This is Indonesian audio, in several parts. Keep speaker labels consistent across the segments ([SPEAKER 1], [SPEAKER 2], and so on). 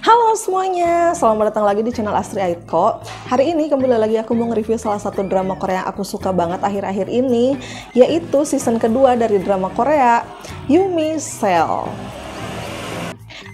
[SPEAKER 1] Halo semuanya, selamat datang lagi di channel Astri Aitko. Hari ini kembali lagi aku mau nge-review salah satu drama Korea yang aku suka banget akhir-akhir ini, yaitu season kedua dari drama Korea, Yumi Cell.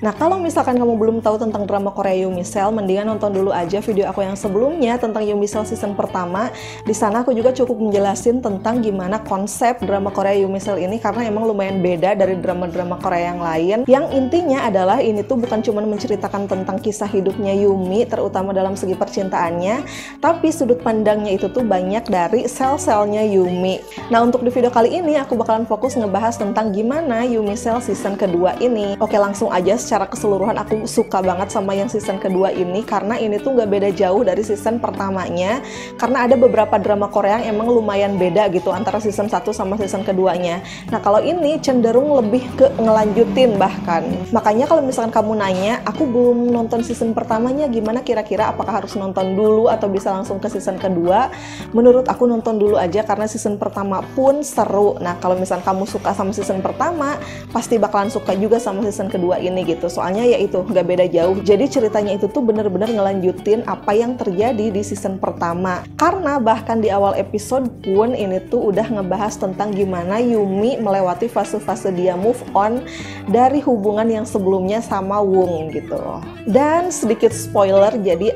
[SPEAKER 1] Nah, kalau misalkan kamu belum tahu tentang drama Korea Yumi Cell, mendingan nonton dulu aja video aku yang sebelumnya tentang Yumi Cell season pertama. Di sana aku juga cukup menjelasin tentang gimana konsep drama Korea Yumi Cell ini, karena emang lumayan beda dari drama-drama Korea yang lain. Yang intinya adalah ini tuh bukan cuma menceritakan tentang kisah hidupnya Yumi, terutama dalam segi percintaannya, tapi sudut pandangnya itu tuh banyak dari sel-selnya Yumi. Nah, untuk di video kali ini aku bakalan fokus ngebahas tentang gimana Yumi Cell season kedua ini. Oke, langsung aja. Secara keseluruhan aku suka banget sama yang season kedua ini, karena ini tuh nggak beda jauh dari season pertamanya, karena ada beberapa drama Korea yang emang lumayan beda gitu antara season 1 sama season keduanya. Nah, kalau ini cenderung lebih ke ngelanjutin bahkan. Makanya kalau misalkan kamu nanya, aku belum nonton season pertamanya, gimana kira-kira, apakah harus nonton dulu atau bisa langsung ke season kedua? Menurut aku nonton dulu aja, karena season pertama pun seru. Nah, kalau misalkan kamu suka sama season pertama, pasti bakalan suka juga sama season kedua ini gitu. Soalnya ya itu nggak beda jauh. Jadi ceritanya itu tuh bener-bener ngelanjutin apa yang terjadi di season pertama. Karena bahkan di awal episode pun ini tuh udah ngebahas tentang gimana Yumi melewati fase-fase dia move on dari hubungan yang sebelumnya sama Woong gitu. Dan sedikit spoiler, jadi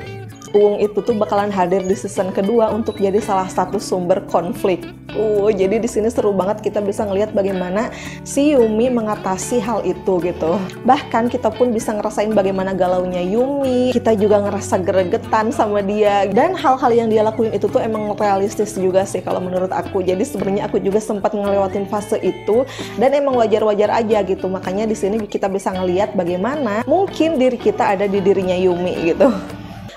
[SPEAKER 1] Woong itu tuh bakalan hadir di season kedua untuk jadi salah satu sumber konflik. Jadi di sini seru banget, kita bisa ngelihat bagaimana si Yumi mengatasi hal itu gitu. Bahkan kita pun bisa ngerasain bagaimana galaunya Yumi. Kita juga ngerasa gregetan sama dia. Dan hal-hal yang dia lakuin itu tuh emang realistis juga sih kalau menurut aku. Jadi sebenarnya aku juga sempat ngelewatin fase itu dan emang wajar-wajar aja gitu. Makanya di sini kita bisa ngelihat bagaimana mungkin diri kita ada di dirinya Yumi gitu.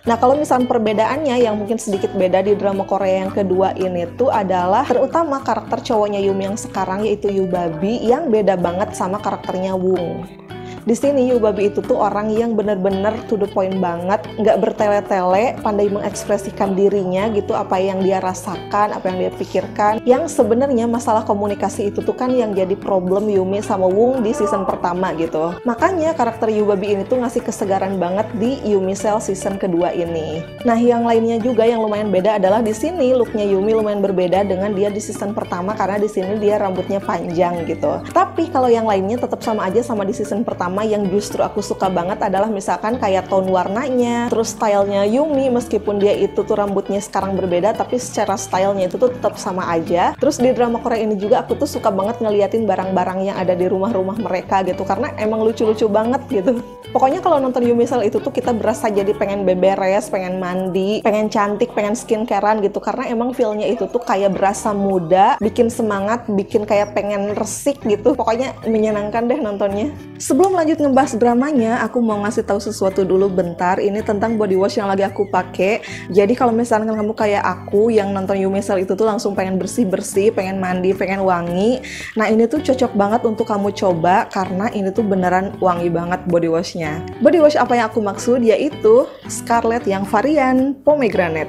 [SPEAKER 1] Nah, kalau misalnya perbedaannya yang mungkin sedikit beda di drama Korea yang kedua ini tuh adalah terutama karakter cowoknya Yumi yang sekarang, yaitu Yubabi, yang beda banget sama karakternya Woong. Di sini Yubabi itu tuh orang yang bener-bener to the point banget, nggak bertele-tele, pandai mengekspresikan dirinya gitu, apa yang dia rasakan, apa yang dia pikirkan. Yang sebenarnya masalah komunikasi itu tuh kan yang jadi problem Yumi sama Woong di season pertama gitu. Makanya karakter Yubabi ini tuh ngasih kesegaran banget di Yumi Cell season kedua ini. Nah, yang lainnya juga yang lumayan beda adalah di sini looknya Yumi lumayan berbeda dengan dia di season pertama, karena di sini dia rambutnya panjang gitu. Tapi kalau yang lainnya tetap sama aja sama di season pertama. Yang justru aku suka banget adalah misalkan kayak tone warnanya, terus stylenya Yumi, meskipun dia itu tuh rambutnya sekarang berbeda, tapi secara stylenya itu tuh tetap sama aja. Terus di drama Korea ini juga aku tuh suka banget ngeliatin barang-barang yang ada di rumah-rumah mereka gitu, karena emang lucu-lucu banget gitu. Pokoknya kalau nonton Yumi Cell itu tuh kita berasa jadi pengen beberes, pengen mandi, pengen cantik, pengen skincarean gitu, karena emang feel-nya itu tuh kayak berasa muda, bikin semangat, bikin kayak pengen resik gitu. Pokoknya menyenangkan deh nontonnya. Sebelum lanjut ngebahas dramanya, aku mau ngasih tahu sesuatu dulu bentar. Ini tentang body wash yang lagi aku pakai. Jadi kalau misalkan kamu kayak aku yang nonton Yumi Cell itu tuh langsung pengen bersih-bersih, pengen mandi, pengen wangi. Nah, ini tuh cocok banget untuk kamu coba, karena ini tuh beneran wangi banget body washnya. Body wash apa yang aku maksud yaitu Scarlett yang varian pomegranate.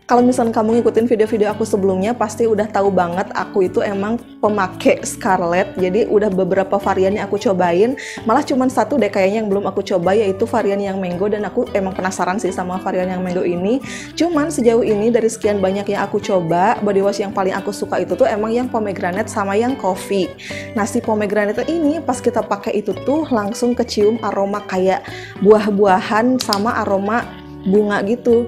[SPEAKER 1] Kalau misalnya kamu ngikutin video-video aku sebelumnya, pasti udah tahu banget aku itu emang pemakai Scarlett. Jadi udah beberapa varian yang aku cobain, malah cuman satu deh kayaknya yang belum aku coba, yaitu varian yang mango, dan aku emang penasaran sih sama varian yang mango ini. Cuman sejauh ini dari sekian banyak yang aku coba, body wash yang paling aku suka itu tuh emang yang pomegranate sama yang coffee. Nah, si pomegranate ini pas kita pakai itu tuh langsung kecium aroma kayak buah-buahan sama aroma bunga gitu.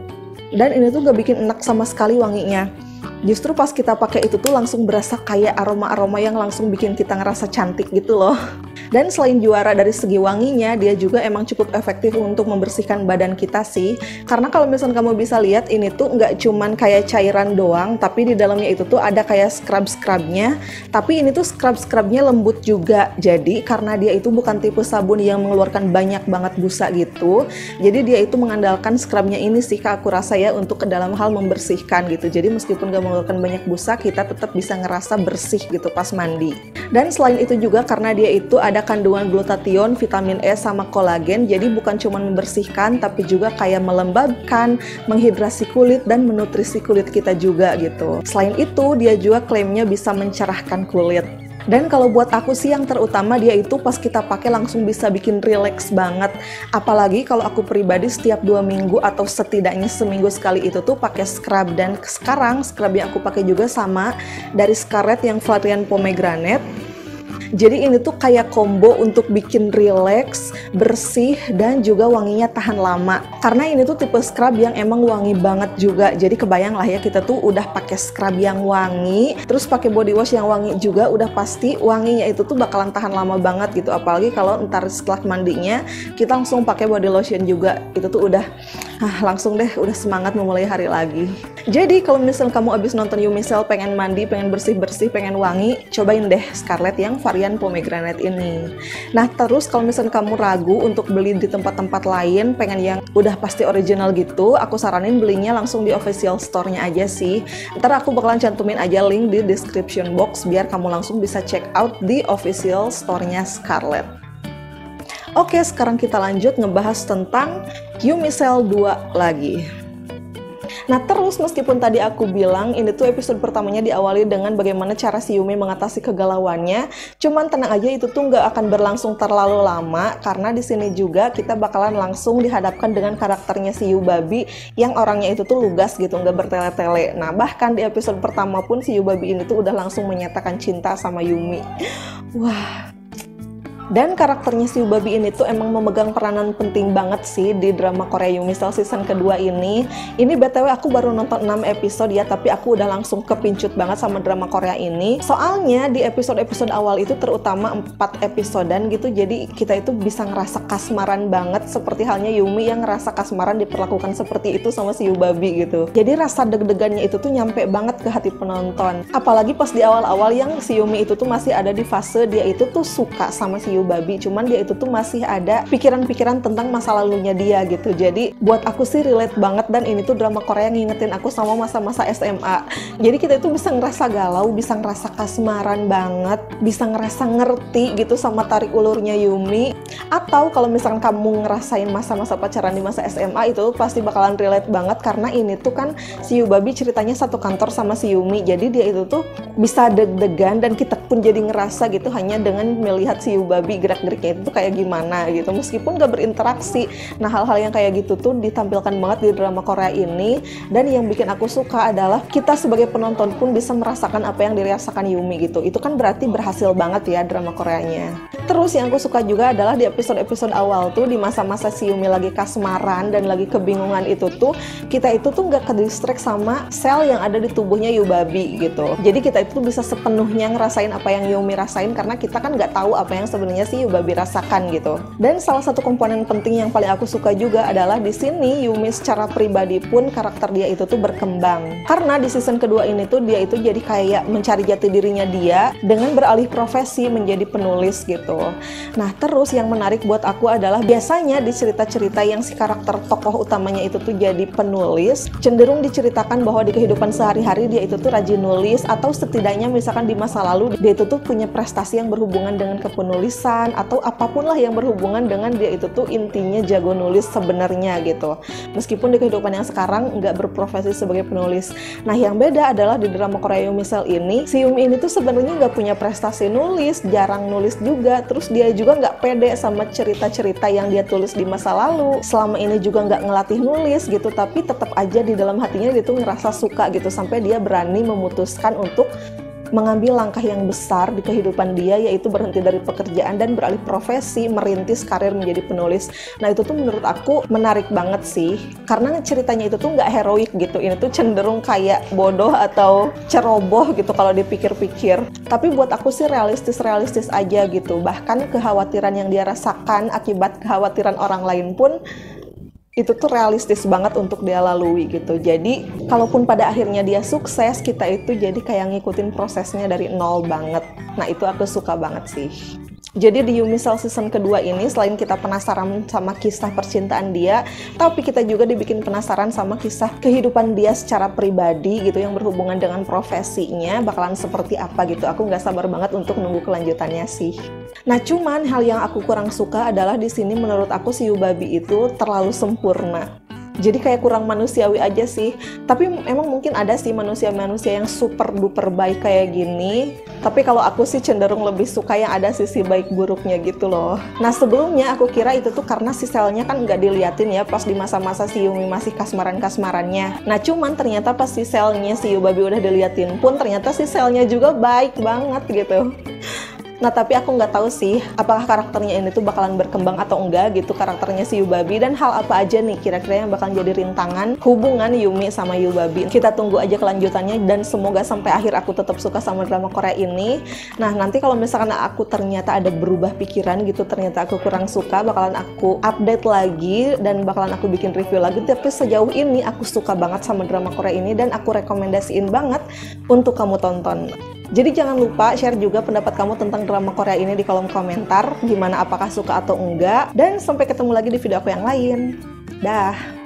[SPEAKER 1] Dan ini tuh gak bikin enak sama sekali wanginya. Justru pas kita pakai itu tuh langsung berasa kayak aroma-aroma yang langsung bikin kita ngerasa cantik gitu loh. Dan selain juara dari segi wanginya, dia juga emang cukup efektif untuk membersihkan badan kita sih. Karena kalau misalnya kamu bisa lihat, ini tuh nggak cuman kayak cairan doang, tapi di dalamnya itu tuh ada kayak scrub-scrubnya. Tapi ini tuh scrub-scrubnya lembut juga. Jadi karena dia itu bukan tipe sabun yang mengeluarkan banyak banget busa gitu, jadi dia itu mengandalkan scrubnya ini sih, Kak, aku rasa ya, untuk ke dalam hal membersihkan gitu. Jadi meskipun nggak mengeluarkan banyak busa, kita tetap bisa ngerasa bersih gitu pas mandi. Dan selain itu juga karena dia itu ada kandungan glutathione, vitamin E, sama kolagen, jadi bukan cuma membersihkan tapi juga kayak melembabkan, menghidrasi kulit dan menutrisi kulit kita juga gitu. Selain itu dia juga klaimnya bisa mencerahkan kulit. Dan kalau buat aku sih yang terutama dia itu pas kita pakai langsung bisa bikin relax banget. Apalagi kalau aku pribadi setiap 2 minggu atau setidaknya seminggu sekali itu tuh pakai scrub. Dan sekarang scrub yang aku pakai juga sama dari Scarlett yang varian pomegranate. Jadi ini tuh kayak combo untuk bikin relax, bersih, dan juga wanginya tahan lama. Karena ini tuh tipe scrub yang emang wangi banget juga. Jadi kebayang lah ya, kita tuh udah pakai scrub yang wangi, terus pakai body wash yang wangi juga, udah pasti wanginya itu tuh bakalan tahan lama banget gitu. Apalagi kalau ntar setelah mandinya kita langsung pakai body lotion juga, itu tuh udah langsung deh udah semangat memulai hari lagi. Jadi kalau misalnya kamu abis nonton Yumi Cell pengen mandi, pengen bersih-bersih, pengen wangi, cobain deh Scarlett yang varian pomegranate ini. Nah terus kalau misalnya kamu ragu untuk beli di tempat-tempat lain, pengen yang udah pasti original gitu, aku saranin belinya langsung di official store-nya aja sih. Ntar aku bakalan cantumin aja link di description box biar kamu langsung bisa check out di official store-nya Scarlett. Oke, sekarang kita lanjut ngebahas tentang Yumi Cell 2 lagi. Nah terus meskipun tadi aku bilang ini tuh episode pertamanya diawali dengan bagaimana cara si Yumi mengatasi kegalauannya, cuman tenang aja itu tuh nggak akan berlangsung terlalu lama karena di sini juga kita bakalan langsung dihadapkan dengan karakternya si Yubabi yang orangnya itu tuh lugas gitu, nggak bertele-tele. Nah bahkan di episode pertama pun si Yubabi ini tuh udah langsung menyatakan cinta sama Yumi. Wah. Dan karakternya si Yubabi ini tuh emang memegang peranan penting banget sih di drama Korea Yumi Cell season kedua ini. Ini BTW aku baru nonton 6 episode ya, tapi aku udah langsung kepincut banget sama drama Korea ini. Soalnya di episode-episode awal itu terutama 4 episodean gitu, jadi kita itu bisa ngerasa kasmaran banget seperti halnya Yumi yang ngerasa kasmaran diperlakukan seperti itu sama si Yubabi gitu. Jadi rasa deg-degannya itu tuh nyampe banget ke hati penonton. Apalagi pas di awal-awal yang si Yumi itu tuh masih ada di fase dia itu tuh suka sama si Yubabi, cuman dia itu tuh masih ada pikiran-pikiran tentang masa lalunya dia gitu. Jadi buat aku sih relate banget, dan ini tuh drama Korea ngingetin aku sama masa-masa SMA. Jadi kita itu bisa ngerasa galau, bisa ngerasa kasmaran banget, bisa ngerasa ngerti gitu sama tarik ulurnya Yumi. Atau kalau misalkan kamu ngerasain masa-masa pacaran di masa SMA, itu pasti bakalan relate banget karena ini tuh kan si Yubabi ceritanya satu kantor sama si Yumi. Jadi dia itu tuh bisa deg-degan dan kita pun jadi ngerasa gitu hanya dengan melihat si Yubabi gerak-geriknya itu kayak gimana gitu, meskipun gak berinteraksi. Nah hal-hal yang kayak gitu tuh ditampilkan banget di drama Korea ini, dan yang bikin aku suka adalah kita sebagai penonton pun bisa merasakan apa yang dirasakan Yumi gitu. Itu kan berarti berhasil banget ya drama Koreanya. Terus yang aku suka juga adalah di episode-episode awal tuh, di masa-masa si Yumi lagi kasmaran dan lagi kebingungan itu tuh, kita itu tuh gak ke-distract sama sel yang ada di tubuhnya Yubabi gitu. Jadi kita itu bisa sepenuhnya ngerasain apa yang Yumi rasain karena kita kan gak tahu apa yang sebenarnya si Yubabi rasakan gitu. Dan salah satu komponen penting yang paling aku suka juga adalah di sini Yumi secara pribadi pun karakter dia itu tuh berkembang. Karena di season kedua ini tuh dia itu jadi kayak mencari jati dirinya dia dengan beralih profesi menjadi penulis gitu. Nah terus yang menarik buat aku adalah biasanya di cerita-cerita yang si karakter tokoh utamanya itu tuh jadi penulis, cenderung diceritakan bahwa di kehidupan sehari-hari dia itu tuh rajin nulis, atau setidaknya misalkan di masa lalu dia itu tuh punya prestasi yang berhubungan dengan kepenulisan atau apapun lah yang berhubungan dengan dia itu tuh intinya jago nulis sebenarnya gitu. Meskipun di kehidupan yang sekarang nggak berprofesi sebagai penulis. Nah yang beda adalah di drama Korea Yumi Cell ini, si Yumi ini tuh sebenarnya nggak punya prestasi nulis, jarang nulis juga. Terus dia juga nggak pede sama cerita-cerita yang dia tulis di masa lalu. Selama ini juga nggak ngelatih nulis gitu, tapi tetap aja di dalam hatinya dia tuh ngerasa suka gitu, sampai dia berani memutuskan untuk mengambil langkah yang besar di kehidupan dia, yaitu berhenti dari pekerjaan dan beralih profesi, merintis karir menjadi penulis. Nah itu tuh menurut aku menarik banget sih, karena ceritanya itu tuh nggak heroik gitu, ini tuh cenderung kayak bodoh atau ceroboh gitu kalau dipikir-pikir. Tapi buat aku sih realistis-realistis aja gitu, bahkan kekhawatiran yang dia rasakan akibat kekhawatiran orang lain pun itu tuh realistis banget untuk dia lalui gitu. Jadi kalaupun pada akhirnya dia sukses, kita itu jadi kayak ngikutin prosesnya dari nol banget. Nah itu aku suka banget sih. Jadi di Yumi Cell season kedua ini, selain kita penasaran sama kisah percintaan dia, tapi kita juga dibikin penasaran sama kisah kehidupan dia secara pribadi gitu, yang berhubungan dengan profesinya bakalan seperti apa gitu. Aku nggak sabar banget untuk nunggu kelanjutannya sih. Nah cuman hal yang aku kurang suka adalah di sini menurut aku si Yubabi itu terlalu sempurna. Jadi kayak kurang manusiawi aja sih. Tapi emang mungkin ada sih manusia-manusia yang super duper baik kayak gini. Tapi kalau aku sih cenderung lebih suka yang ada sisi baik buruknya gitu loh. Nah sebelumnya aku kira itu tuh karena si Selnya kan nggak diliatin ya pas di masa-masa si Yumi masih kasmaran-kasmarannya. Nah cuman ternyata pas si Selnya si Yubabi udah diliatin pun ternyata si Selnya juga baik banget gitu. Nah tapi aku nggak tahu sih apakah karakternya ini tuh bakalan berkembang atau enggak gitu karakternya si Yubabi, dan hal apa aja nih kira-kira yang bakalan jadi rintangan hubungan Yumi sama Yubabi. Kita tunggu aja kelanjutannya dan semoga sampai akhir aku tetap suka sama drama Korea ini. Nah nanti kalau misalkan aku ternyata ada berubah pikiran gitu, ternyata aku kurang suka, bakalan aku update lagi dan bakalan aku bikin review lagi. Tapi sejauh ini aku suka banget sama drama Korea ini dan aku rekomendasiin banget untuk kamu tonton. Jadi jangan lupa share juga pendapat kamu tentang drama Korea ini di kolom komentar. Gimana, apakah suka atau enggak. Dan sampai ketemu lagi di video aku yang lain. Dah.